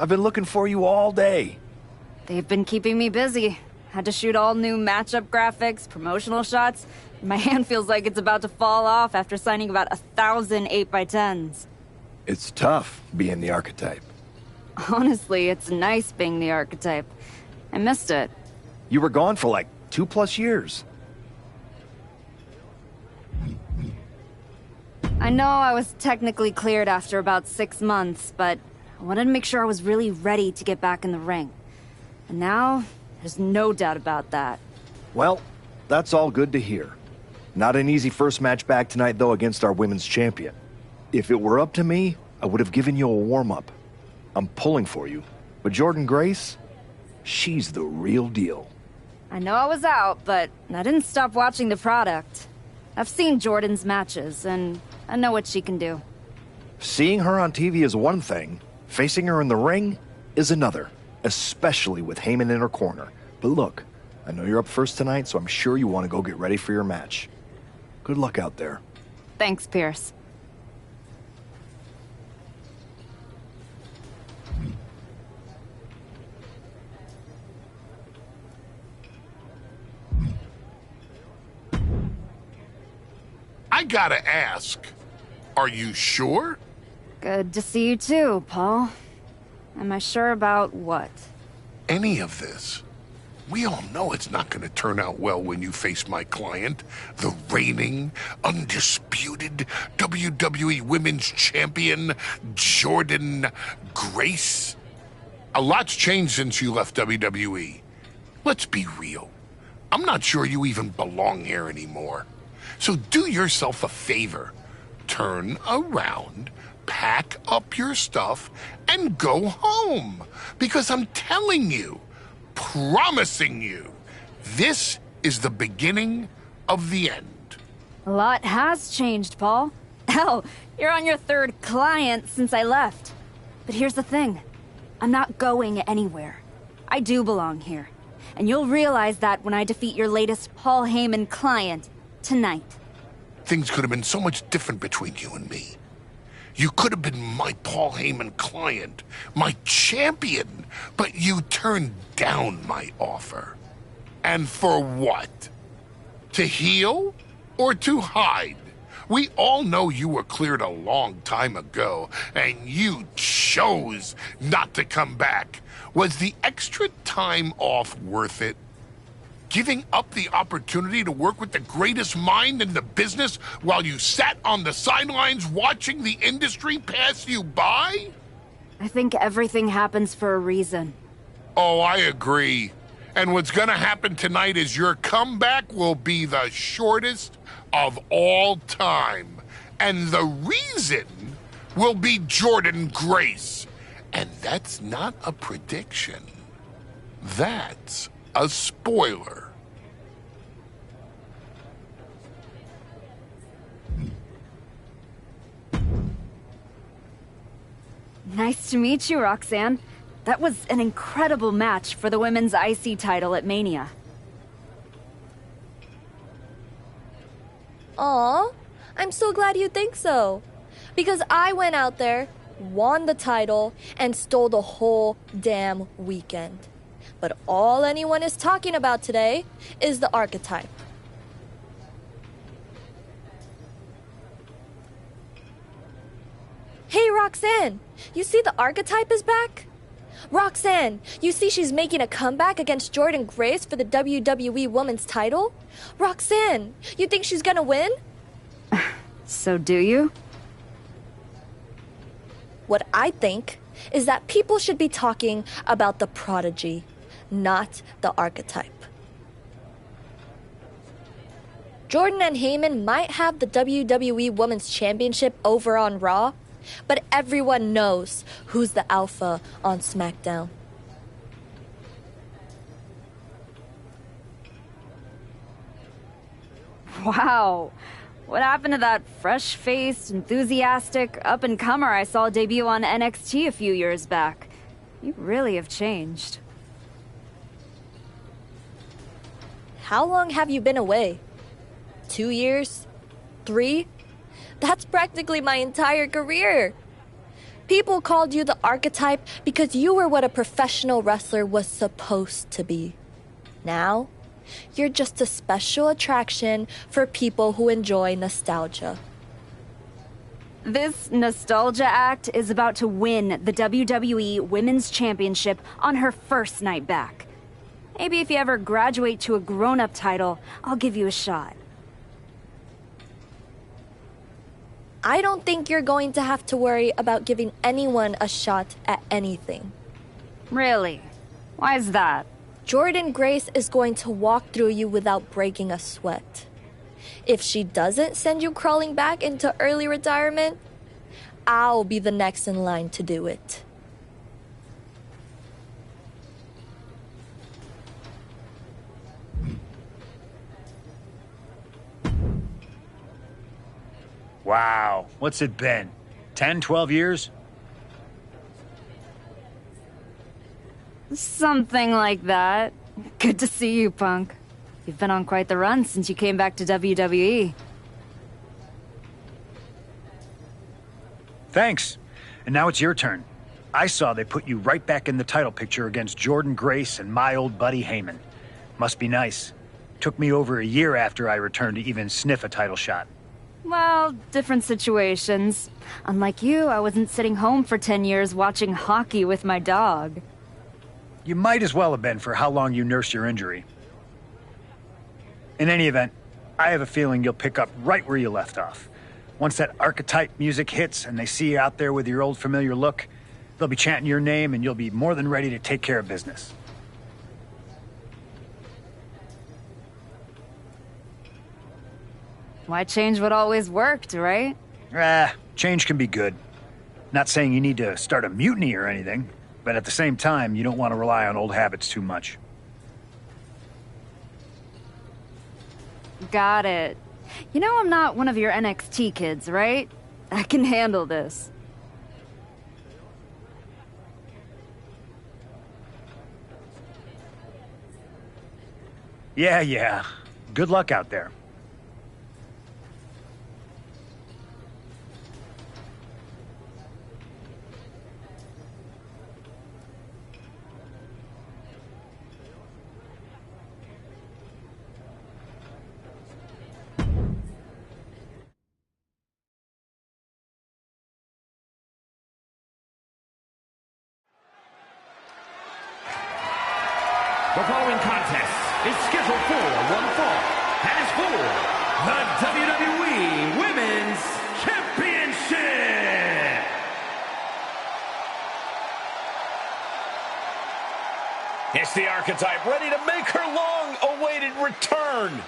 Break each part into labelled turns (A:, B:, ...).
A: I've been looking for you all day.
B: They've been keeping me busy. Had to shoot all new matchup graphics, promotional shots. My hand feels like it's about to fall off after signing about 1,000 8x10s.
A: It's tough being the archetype.
B: Honestly, it's nice being the archetype. I missed it.
A: You were gone for like 2+ years.
B: I know I was technically cleared after about 6 months, but I wanted to make sure I was really ready to get back in the ring. And now, there's no doubt about that.
A: Well, that's all good to hear. Not an easy first match back tonight, though, against our women's champion. If it were up to me, I would have given you a warm-up. I'm pulling for you. But Jordan Grace, she's the real deal.
B: I know I was out, but I didn't stop watching the product. I've seen Jordan's matches, and I know what she can do.
A: Seeing her on TV is one thing. Facing her in the ring is another. Especially with Heyman in her corner. But look, I know you're up first tonight, so I'm sure you want to go get ready for your match. Good luck out there.
B: Thanks, Pierce.
C: I gotta ask, are you sure?
B: Good to see you too, Paul. Am I sure about what?
C: Any of this? We all know it's not gonna turn out well when you face my client, the reigning, undisputed WWE Women's Champion, Jordan Grace. A lot's changed since you left WWE. Let's be real. I'm not sure you even belong here anymore. So do yourself a favor. Turn around, pack up your stuff, and go home. Because I'm telling you, promising you, this is the beginning of the end.
B: A lot has changed, Paul. Hell, you're on your 3rd client since I left. But here's the thing. I'm not going anywhere. I do belong here. And you'll realize that when I defeat your latest Paul Heyman client tonight.
C: Things could have been so much different between you and me. You could have been my Paul Heyman client, my champion, but you turned down my offer. And for what? To heal or to hide? We all know you were cleared a long time ago, and you chose not to come back. Was the extra time off worth it? Giving up the opportunity to work with the greatest mind in the business while you sat on the sidelines watching the industry pass you by?
B: I think everything happens for a reason.
C: Oh, I agree. And what's gonna happen tonight is your comeback will be the shortest of all time. And the reason will be Jordan Grace. And that's not a prediction. That's a spoiler.
B: Nice to meet you, Roxanne. That was an incredible match for the women's IC title at Mania.
D: Aw, I'm so glad you think so. Because I went out there, won the title, and stole the whole damn weekend. But all anyone is talking about today is the archetype. Hey, Roxanne, you see the archetype is back? Roxanne, you see she's making a comeback against Jordan Grace for the WWE Women's title? Roxanne, you think she's gonna win?
B: So do you?
D: What I think is that people should be talking about the prodigy, not the archetype. Jordan and Heyman might have the WWE Women's Championship over on Raw, but everyone knows who's the alpha on SmackDown.
B: Wow. What happened to that fresh-faced, enthusiastic up-and-comer I saw debut on NXT a few years back? You really have changed.
D: How long have you been away? 2 years? 3? That's practically my entire career. People called you the archetype because you were what a professional wrestler was supposed to be. Now, you're just a special attraction for people who enjoy nostalgia.
B: This nostalgia act is about to win the WWE Women's Championship on her first night back. Maybe if you ever graduate to a grown-up title, I'll give you a shot.
D: I don't think you're going to have to worry about giving anyone a shot at anything.
B: Really? Why is that?
D: Jordynne Grace is going to walk through you without breaking a sweat. If she doesn't send you crawling back into early retirement, I'll be the next in line to do it.
E: Wow, what's it been? 10, 12 years?
B: Something like that. Good to see you, Punk. You've been on quite the run since you came back to WWE.
E: Thanks. And now it's your turn. I saw they put you right back in the title picture against Jordynne Grace and my old buddy Heyman. Must be nice. Took me over a year after I returned to even sniff a title shot.
B: Well, different situations. Unlike you, I wasn't sitting home for 10 years watching hockey with my dog.
E: You might as well have been for how long you nursed your injury. In any event, I have a feeling you'll pick up right where you left off. Once that archetype music hits and they see you out there with your old familiar look, they'll be chanting your name and you'll be more than ready to take care of business.
B: Why change what always worked, right?
E: Change can be good. Not saying you need to start a mutiny or anything, but at the same time, you don't want to rely on old habits too much.
B: Got it. You know I'm not one of your NXT kids, right? I can handle this.
E: Yeah. Good luck out there.
F: The following contest is scheduled for one fall and is for the WWE Women's Championship. It's the Archetype ready to make her long-awaited return.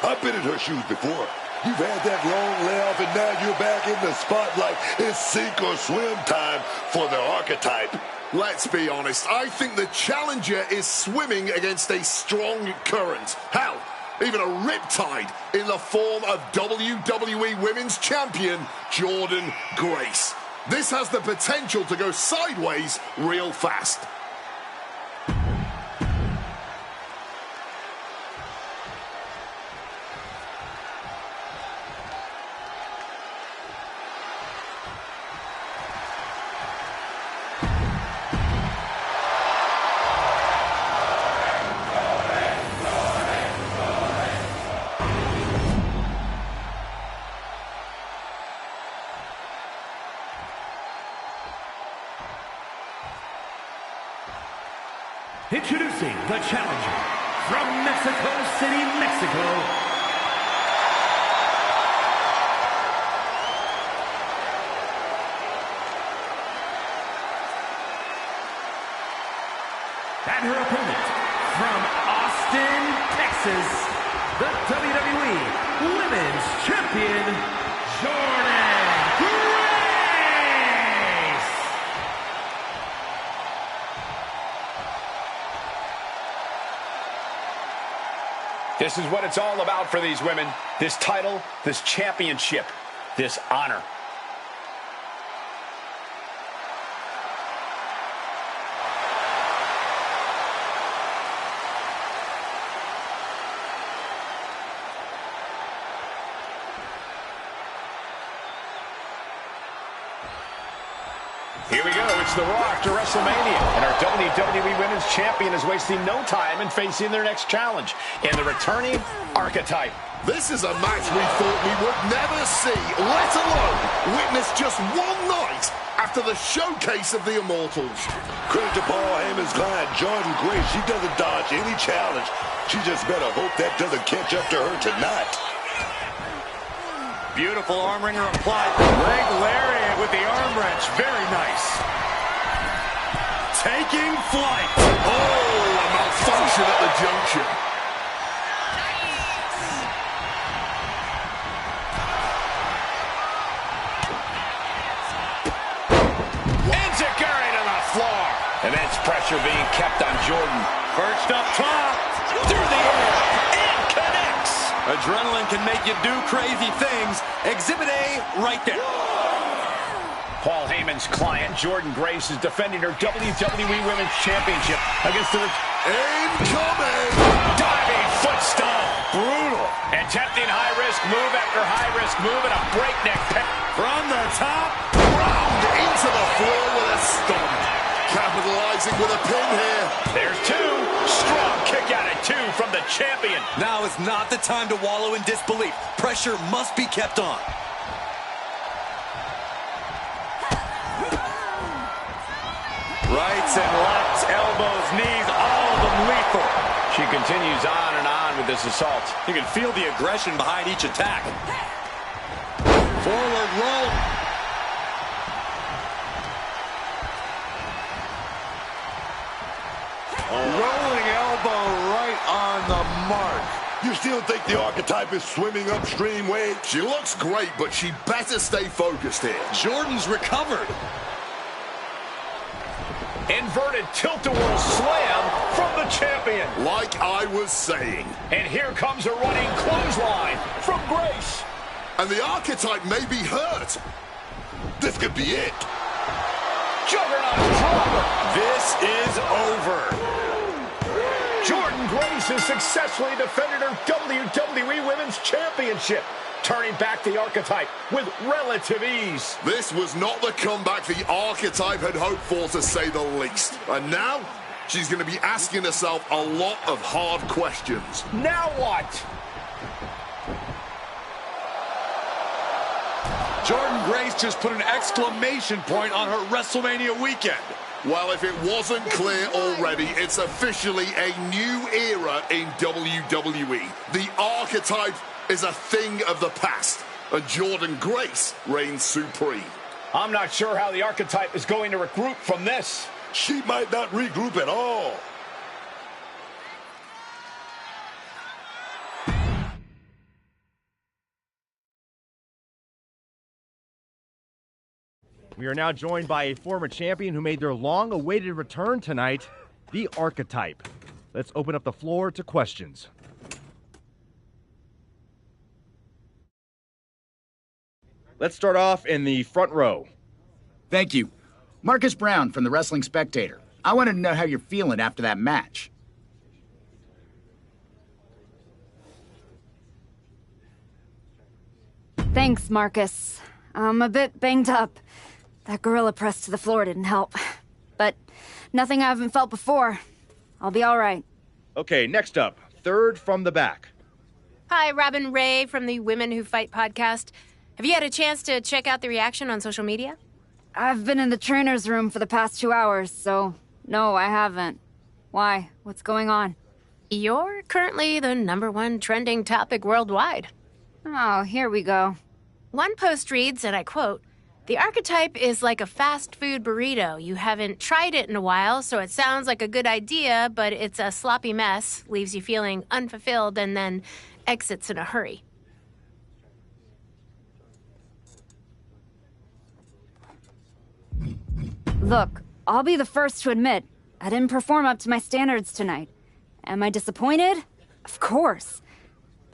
C: I've been in her shoes before. You've had that long layoff, and now you're back in the spotlight. It's sink or swim time for the Archetype.
G: Let's be honest, I think the challenger is swimming against a strong current. Hell, even a riptide in the form of WWE Women's Champion Jordynne Grace. This has the potential to go sideways real fast.
F: Introducing the challenger from Mexico City, Mexico, and her opponent from Austin, Texas, the WWE Women's Champion, Jordynne Grace.
H: This is what it's all about for these women. This title, this championship, this honor. Here we go. It's the Raw after WrestleMania, and our WWE Women's Champion is wasting no time in facing their next challenge in the returning Archetype.
G: This is a match we thought we would never see, let alone witness just one night after the showcase of the Immortals.
I: Credit to Paul Heyman's client, Jordan Grace. She doesn't dodge any challenge. She just better hope that doesn't catch up to her tonight.
F: Beautiful arm wringer applied. Leg lariat with the arm wrench. Very nice. Taking flight.
G: Oh, a malfunction at the junction.
H: Enziguri to the floor. Immense pressure being kept on Jordan.
F: Perched up top.
H: Through the air. And connects.
F: Adrenaline can make you do crazy things. Exhibit A right there.
H: Paul Heyman's client, Jordan Grace, is defending her WWE Women's Championship against the...
G: Incoming!
H: Diving foot stomp. Brutal. Attempting high-risk move after high-risk move and a breakneck pick.
F: From the top.
G: Round into the floor with a stomp. Capitalizing with a pin here.
H: There's two. Strong kick out at two from the champion.
F: Now is not the time to wallow in disbelief. Pressure must be kept on. Rights and lefts, elbows, knees, all of them lethal.
H: She continues on with this assault.
F: You can feel the aggression behind each attack. Forward roll.
I: Rolling elbow right on the mark. You still think the Archetype is swimming upstream, Wade?
G: She looks great, but she better stay focused here.
F: Jordan's recovered.
H: Inverted tilt-a-whirl slam from the champion.
G: Like I was saying.
H: And here comes a running clothesline from Grace.
G: And the Archetype may be hurt.
I: This could be it.
H: Juggernaut dropper.
F: This is over.
H: Jordan Grace has successfully defended her WWE Women's Championship, turning back the Archetype with relative ease.
G: This was not the comeback the Archetype had hoped for, to say the least. And now, she's going to be asking herself a lot of hard questions.
H: Now what?
F: Jordan Grace just put an exclamation point on her WrestleMania weekend.
G: Well, if it wasn't clear already, it's officially a new era in WWE. The Archetype is a thing of the past, and Jordan Grace reigns supreme.
H: I'm not sure how the Archetype is going to regroup from this.
I: She might not regroup at all.
J: We are now joined by a former champion who made their long-awaited return tonight, the Archetype. Let's open up the floor to questions. Let's start off in the front row.
K: Thank you. Marcus Brown from the Wrestling Spectator. I wanted to know how you're feeling after that match.
B: Thanks, Marcus. I'm a bit banged up. That gorilla press to the floor didn't help. But nothing I haven't felt before. I'll be all right.
J: Okay, next up, third from the back.
L: Hi, Robin Ray from the Women Who Fight podcast. Have you had a chance to check out the reaction on social media?
B: I've been in the trainer's room for the past 2 hours, so no, I haven't. Why? What's going on?
L: You're currently the #1 trending topic worldwide.
B: Oh, here we go.
L: One post reads, and I quote, "The Archetype is like a fast food burrito. You haven't tried it in a while, so it sounds like a good idea, but it's a sloppy mess, leaves you feeling unfulfilled, and then exits in a hurry."
B: Look, I'll be the first to admit, I didn't perform up to my standards tonight. Am I disappointed? Of course.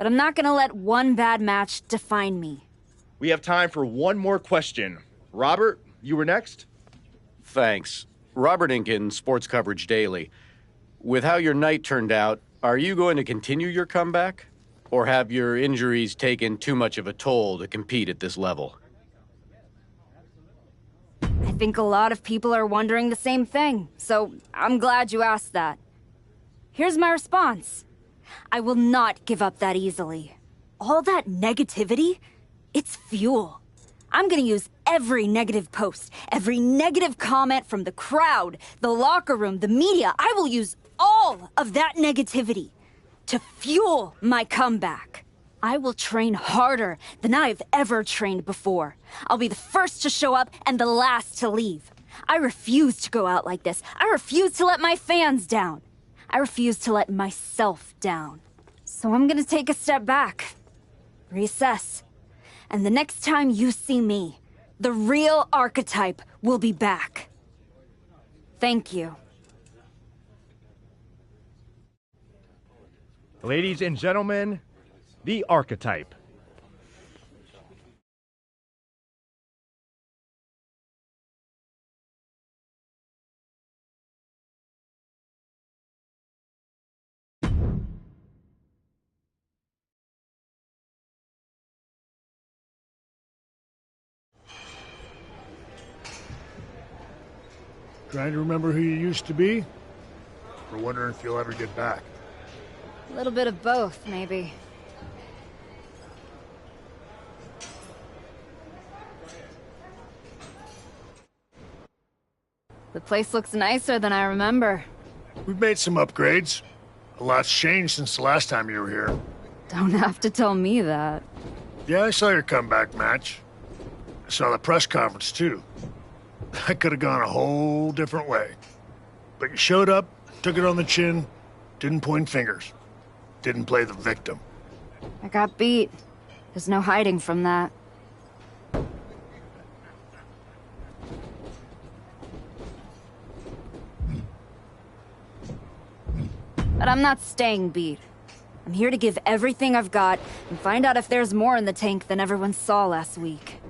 B: But I'm not gonna let one bad match define me.
J: We have time for one more question. Robert, you were next?
M: Thanks. Robert Inkin, Sports Coverage Daily. With how your night turned out, are you going to continue your comeback? Or have your injuries taken too much of a toll to compete at this level?
B: I think a lot of people are wondering the same thing, so I'm glad you asked that. Here's my response. I will not give up that easily. All that negativity, it's fuel. I'm gonna use every negative post, every negative comment from the crowd, the locker room, the media. I will use all of that negativity to fuel my comeback. I will train harder than I've ever trained before. I'll be the first to show up and the last to leave. I refuse to go out like this. I refuse to let my fans down. I refuse to let myself down. So I'm gonna take a step back, reassess. And the next time you see me, the real archetype will be back. Thank you.
J: Ladies and gentlemen, the archetype.
N: Trying to remember who you used to be? Or wondering if you'll ever get back?
B: A little bit of both, maybe. The place looks nicer than I remember.
N: We've made some upgrades. A lot's changed since the last time you were here.
B: Don't have to tell me that.
N: Yeah, I saw your comeback match. I saw the press conference, too. That could have gone a whole different way. But you showed up, took it on the chin, didn't point fingers, didn't play the victim.
B: I got beat. There's no hiding from that. But I'm not staying beat. I'm here to give everything I've got and find out if there's more in the tank than everyone saw last week.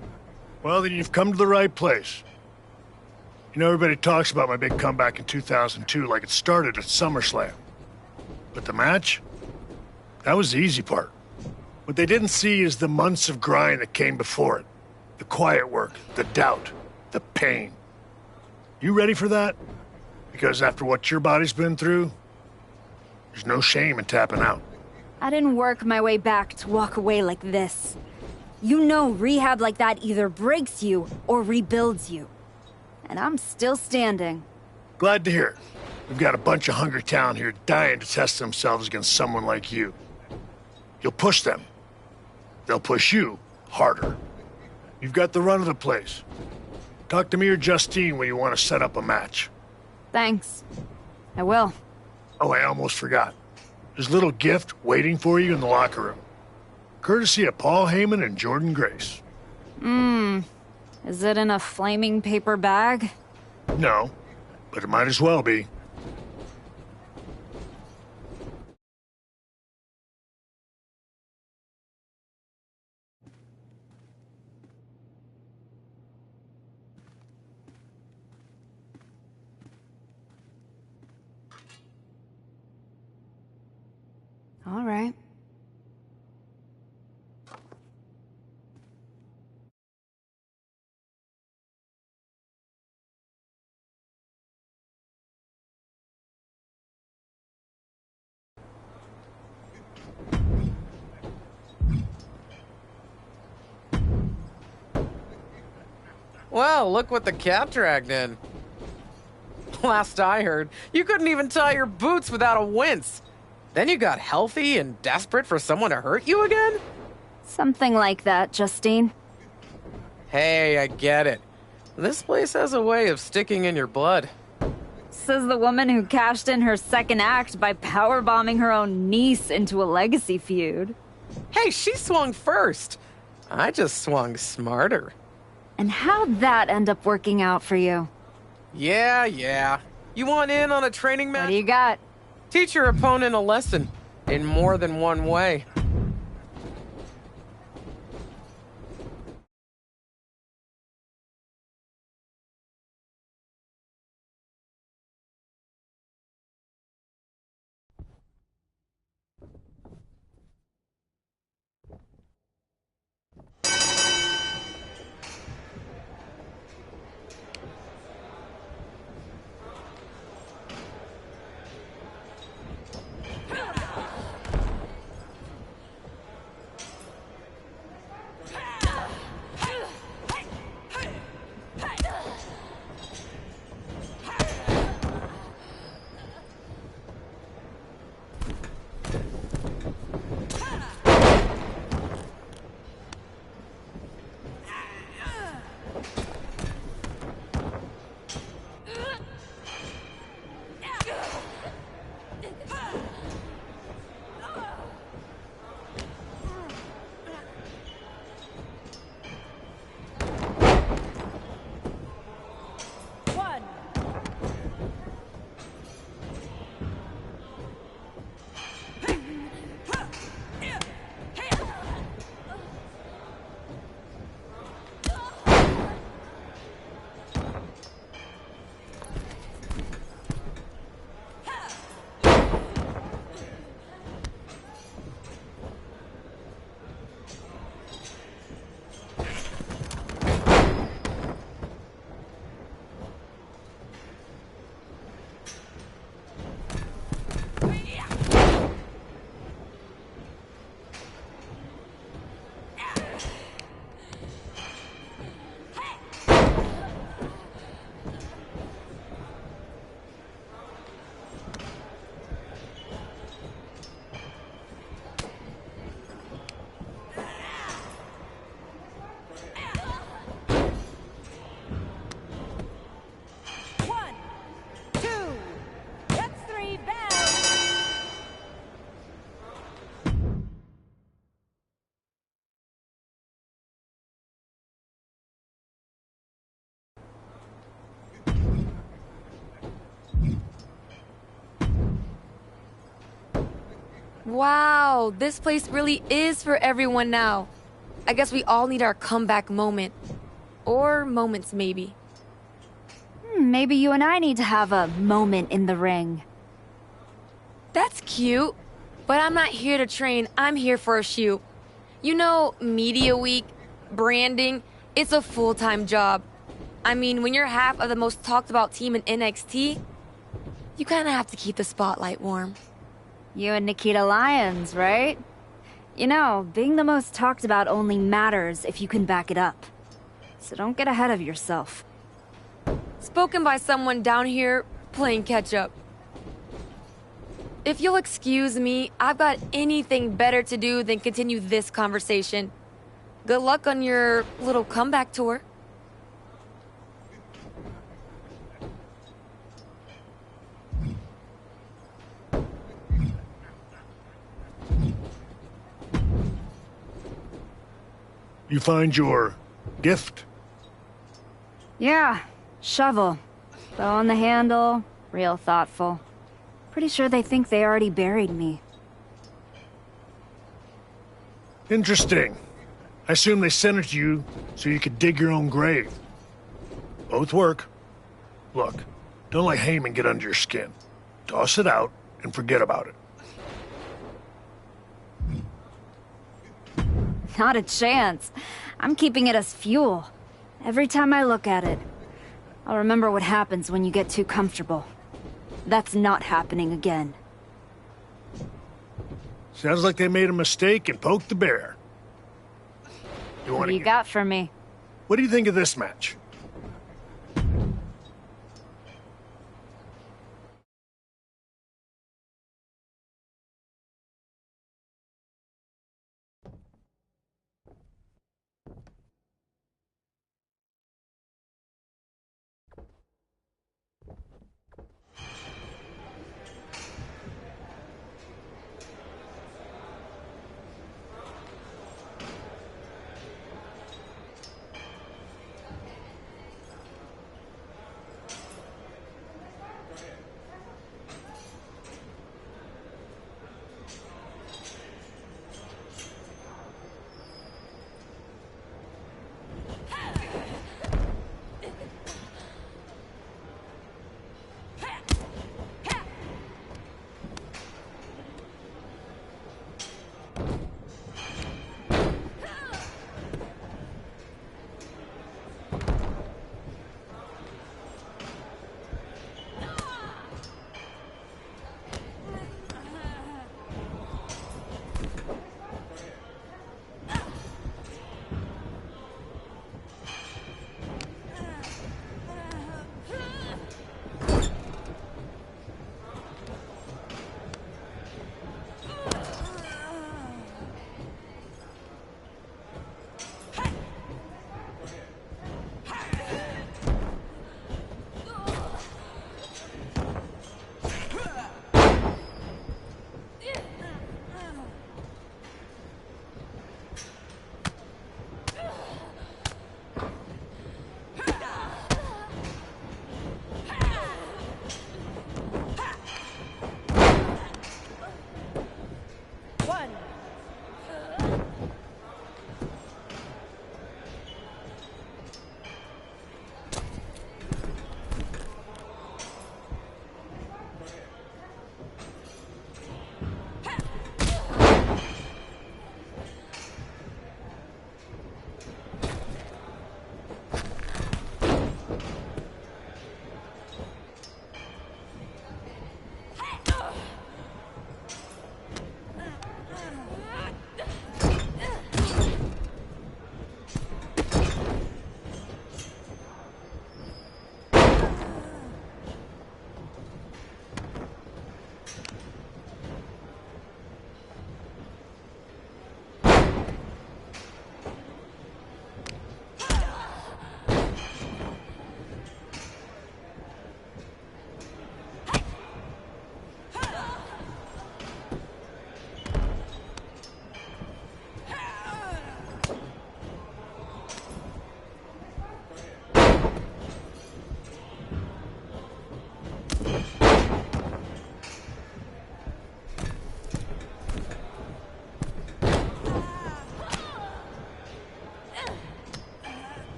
N: Well, then you've come to the right place. You know, everybody talks about my big comeback in 2002 like it started at SummerSlam. But the match? That was the easy part. What they didn't see is the months of grind that came before it. The quiet work, the doubt, the pain. You ready for that? Because after what your body's been through, there's no shame in tapping out.
B: I didn't work my way back to walk away like this. You know rehab like that either breaks you or rebuilds you. And I'm still standing.
N: Glad to hear it. We've got a bunch of hungry talent here dying to test themselves against someone like you. You'll push them. They'll push you harder. You've got the run of the place. Talk to me or Justine when you want to set up a match.
B: Thanks. I will.
N: Oh, I almost forgot. There's a little gift waiting for you in the locker room. Courtesy of Paul Heyman and Jordan Grace.
B: Is it in a flaming paper bag?
N: No, but it might as well be.
B: All right.
O: Well, look what the cat dragged in. Last I heard, you couldn't even tie your boots without a wince. Then you got healthy and desperate for someone to hurt you again?
B: Something like that, Justine.
O: Hey, I get it. This place has a way of sticking in your blood.
B: Says the woman who cashed in her second act by powerbombing her own niece into a legacy feud.
O: Hey, she swung first. I just swung smarter.
B: And how'd that end up working out for you?
O: Yeah. You want in on a training match?
B: What do you got?
O: Teach your opponent a lesson in more than one way.
D: Wow, this place really is for everyone now. I guess we all need our comeback moment. Or moments, maybe.
B: Maybe you and I need to have a moment in the ring.
D: That's cute. But I'm not here to train, I'm here for a shoot. You know, media week, branding, it's a full-time job. I mean, when you're half of the most talked about team in NXT, you kind of have to keep the spotlight warm.
B: You and Nikita Lyons, right? You know, being the most talked about only matters if you can back it up. So don't get ahead of yourself.
D: Spoken by someone down here playing catch-up. If you'll excuse me, I've got anything better to do than continue this conversation. Good luck on your little comeback tour.
N: You find your gift?
B: Yeah, shovel. Bow on the handle, real thoughtful. Pretty sure they think they already buried me.
N: Interesting. I assume they sent it to you so you could dig your own grave. Both work. Look, don't let Heyman get under your skin. Toss it out and forget about it.
B: Not a chance. I'm keeping it as fuel. Every time I look at it, I'll remember what happens when you get too comfortable. That's not happening again.
N: Sounds like they made a mistake and poked the bear.
B: What do you got for me?
N: What do you think of this match?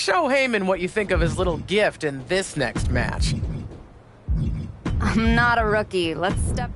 O: Show Heyman what you think of his little gift in this next match.
B: I'm not a rookie. Let's step...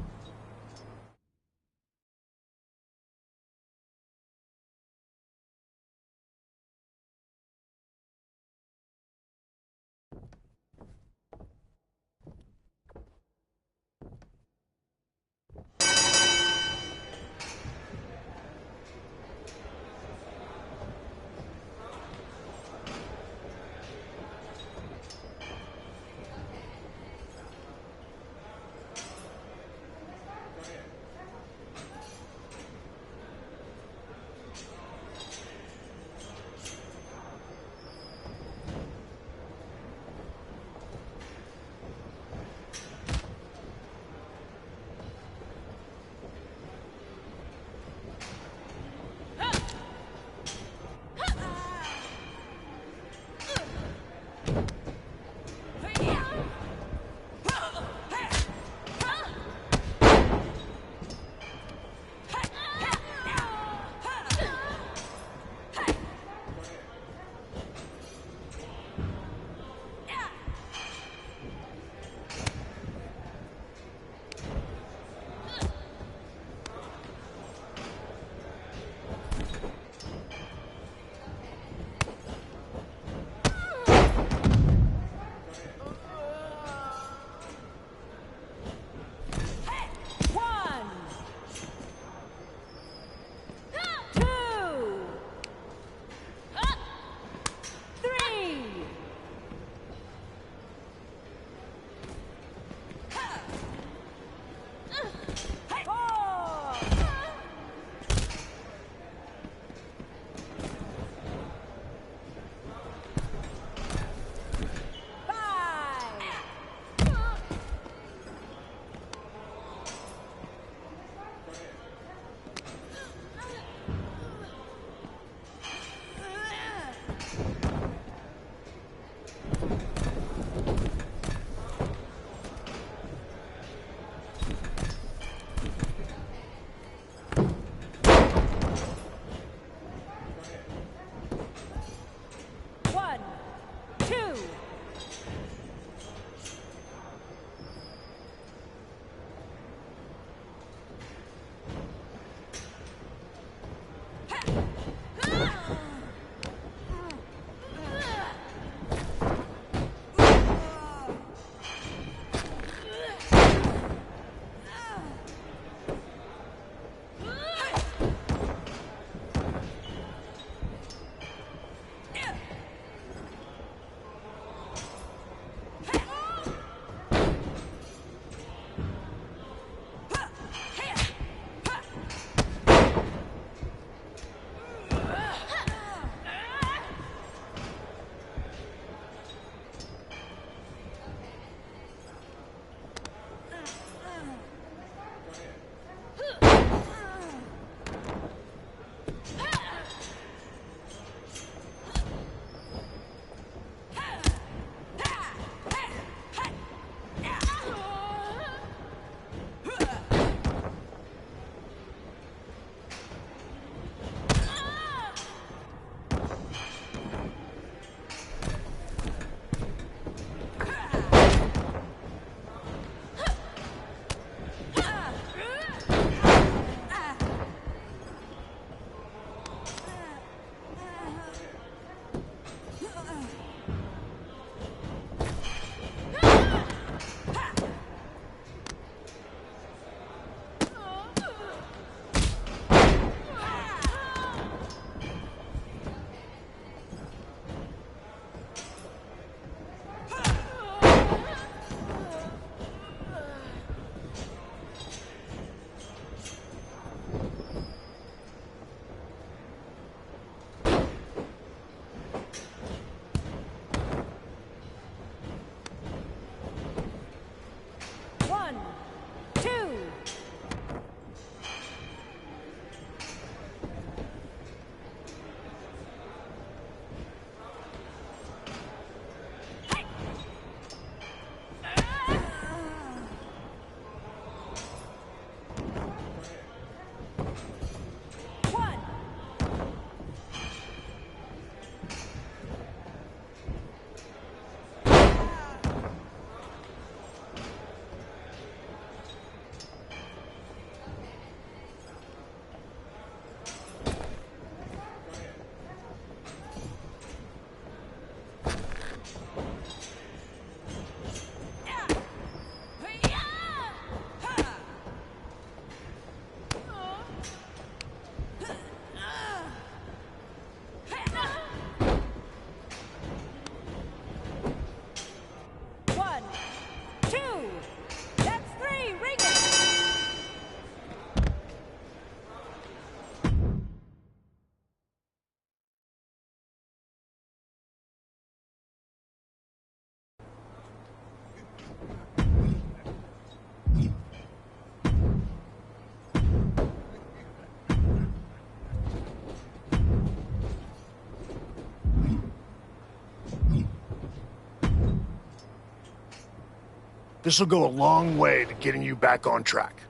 N: This will go a long way to getting you back on track.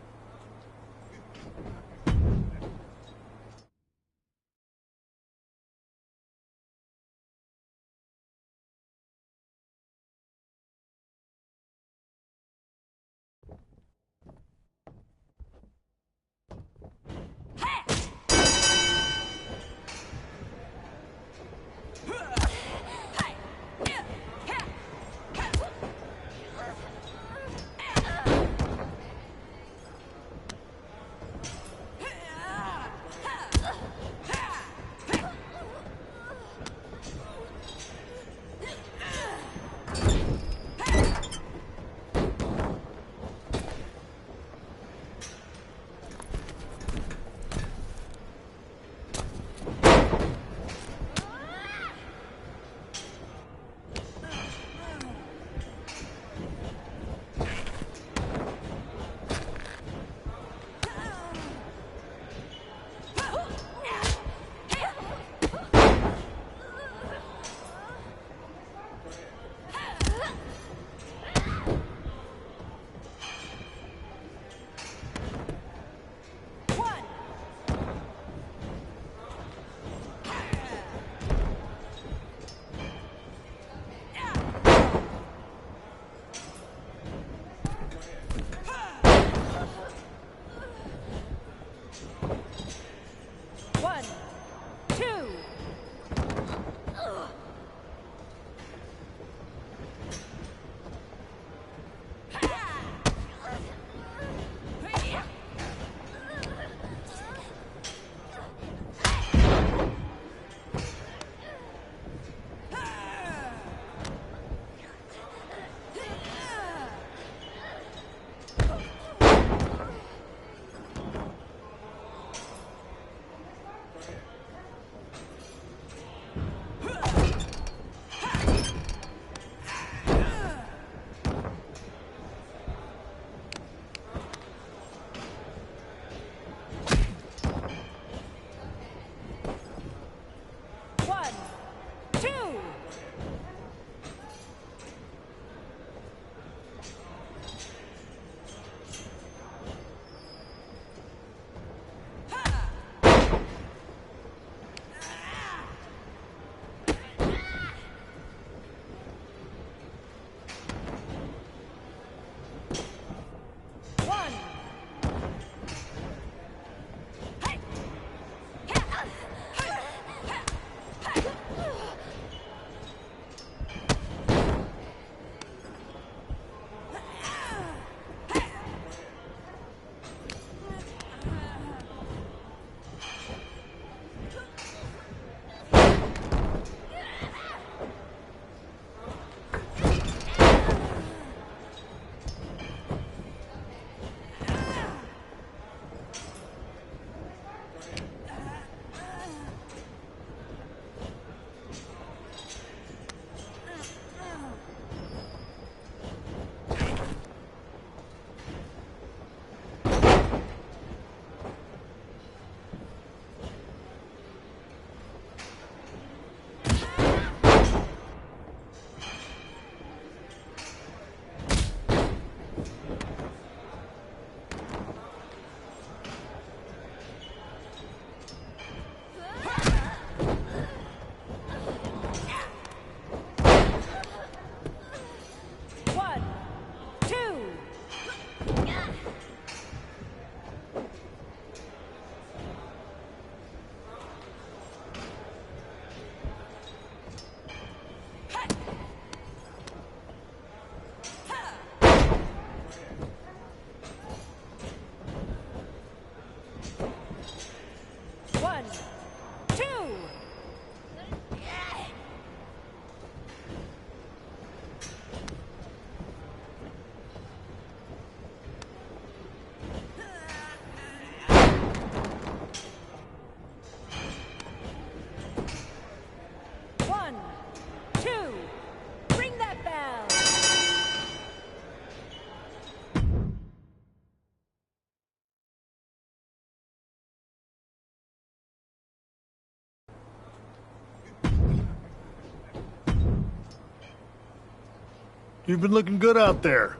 N: You've been looking good out there.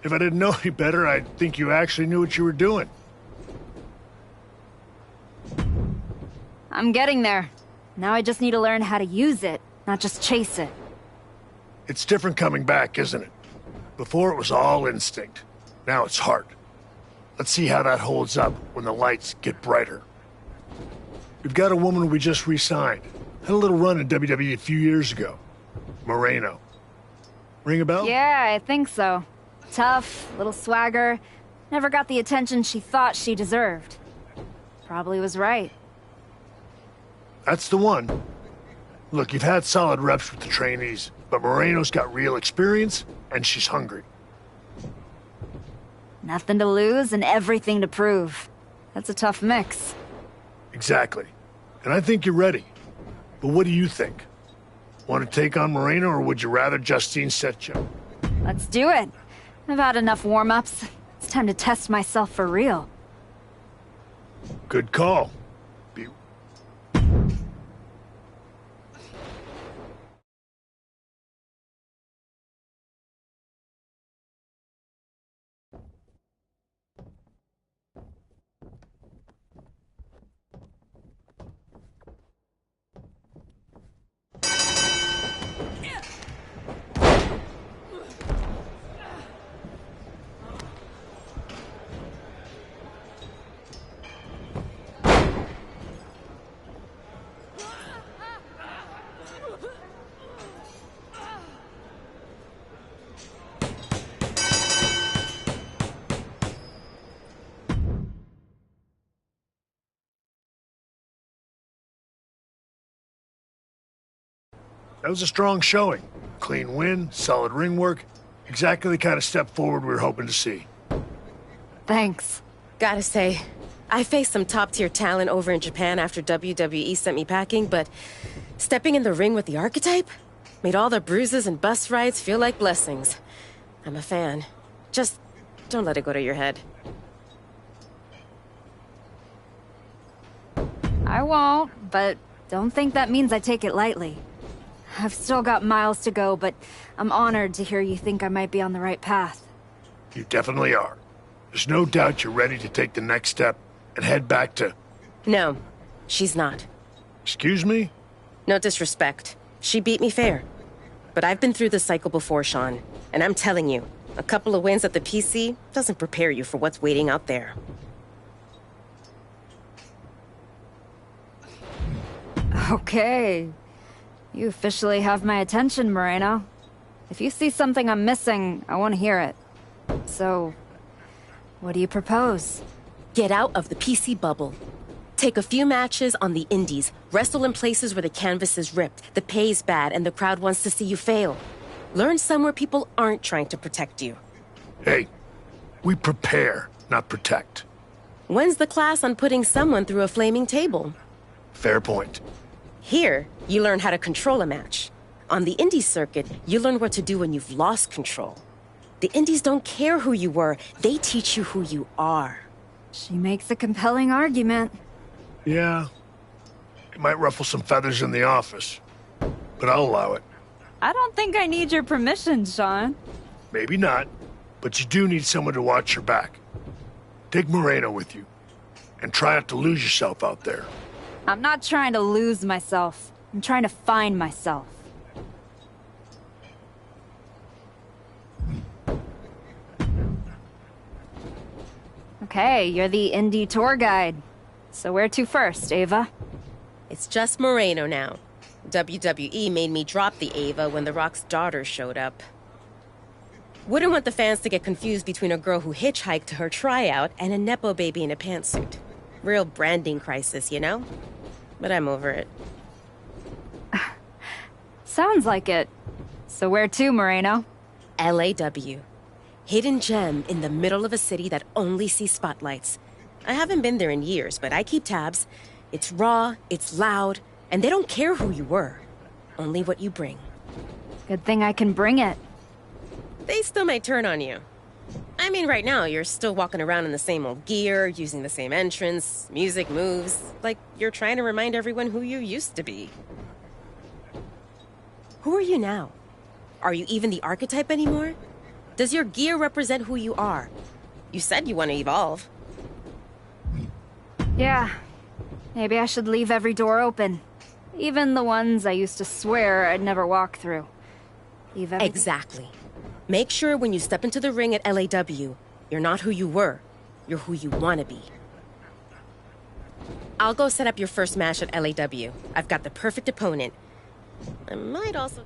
N: If I didn't know any better, I'd think you actually knew what you were doing.
B: I'm getting there. Now I just need to learn how to use it, not just chase it.
N: It's different coming back, isn't it? Before it was all instinct. Now it's heart. Let's see how that holds up when the lights get brighter. We've got a woman we just re-signed. Had a little run in WWE a few years ago. Moreno. Ring a bell?
B: Yeah, I think so. Tough, little swagger. Never got the attention she thought she deserved. Probably was right.
N: That's the one. Look, you've had solid reps with the trainees, but Moreno's got real experience, and she's hungry.
B: Nothing to lose and everything to prove. That's a tough mix.
N: Exactly. And I think you're ready. But what do you think? Want to take on Moreno, or would you rather Justine set you?
B: Let's do it. I've had enough warm-ups. It's time to test myself for real.
N: Good call. That was a strong showing. Clean win, solid ring work. Exactly the kind of step forward we were hoping to see.
B: Thanks.
P: Gotta say, I faced some top-tier talent over in Japan after WWE sent me packing, but stepping in the ring with the Archetype made all the bruises and bus rides feel like blessings. I'm a fan. Just don't let it go to your head.
B: I won't, but don't think that means I take it lightly. I've still got miles to go, but I'm honored to hear you think I might be on the right path.
N: You definitely are. There's no doubt you're ready to take the next step and head back to...
P: No, she's not.
N: Excuse me?
P: No disrespect. She beat me fair. But I've been through this cycle before, Sean. And I'm telling you, a couple of wins at the PC doesn't prepare you for what's waiting out there.
B: Okay. You officially have my attention, Moreno. If you see something I'm missing, I want to hear it. So, what do you propose?
P: Get out of the PC bubble. Take a few matches on the indies. Wrestle in places where the canvas is ripped, the pay's bad, and the crowd wants to see you fail. Learn somewhere people aren't trying to protect you.
N: Hey, we prepare, not protect.
P: When's the class on putting someone through a flaming table?
N: Fair point.
P: Here, you learn how to control a match. On the indie circuit, you learn what to do when you've lost control. The indies don't care who you were, they teach you who you are.
B: She makes a compelling argument.
N: Yeah. It might ruffle some feathers in the office, but I'll allow it.
B: I don't think I need your permission, Sean.
N: Maybe not, but you do need someone to watch your back. Take Moreno with you, and try not to lose yourself out there.
B: I'm not trying to lose myself. I'm trying to find myself. Okay, you're the indie tour guide. So where to first, Ava?
P: It's just Moreno now. WWE made me drop the Ava when The Rock's daughter showed up. Wouldn't want the fans to get confused between a girl who hitchhiked to her tryout and a Nepo baby in a pantsuit. Real branding crisis, you know? But I'm over it.
B: Sounds like it. So where to, Moreno?
P: LAW. Hidden gem in the middle of a city that only sees spotlights. I haven't been there in years, but I keep tabs. It's raw, it's loud, and they don't care who you were. Only what you bring.
B: Good thing I can bring it.
P: They still might turn on you. I mean, right now, you're still walking around in the same old gear, using the same entrance, music moves, like you're trying to remind everyone who you used to be. Who are you now? Are you even the Archetype anymore? Does your gear represent who you are? You said you want to evolve.
B: Yeah. Maybe I should leave every door open. Even the ones I used to swear I'd never walk through. Leave everything...
P: Exactly. Make sure when you step into the ring at LAW, you're not who you were. You're who you want to be. I'll go set up your first match at LAW. I've got the perfect opponent. I might also...